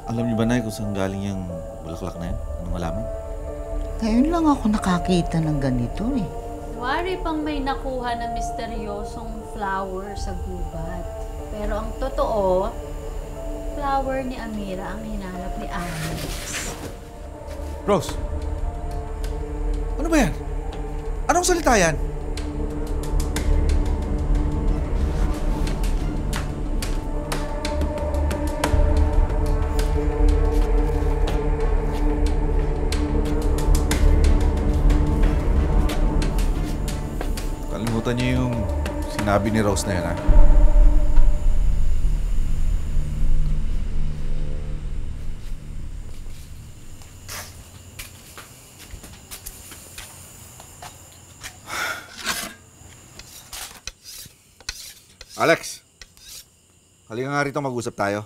Alam niyo ba, Nay, kung saan galing yung bulaklak na yan? Anong halaman? Ngayon lang ako nakakita ng ganito eh. Wari pang may nakuha na misteryosong flower sa gubat. Pero ang totoo, flower ni Amira ang hinanap ni Alex. Rose! Ano ba yan? Anong salita yan? Kalimutan niyo yung sinabi ni Rose na yan, ha? Alex! Halika nga rito, mag-usap tayo.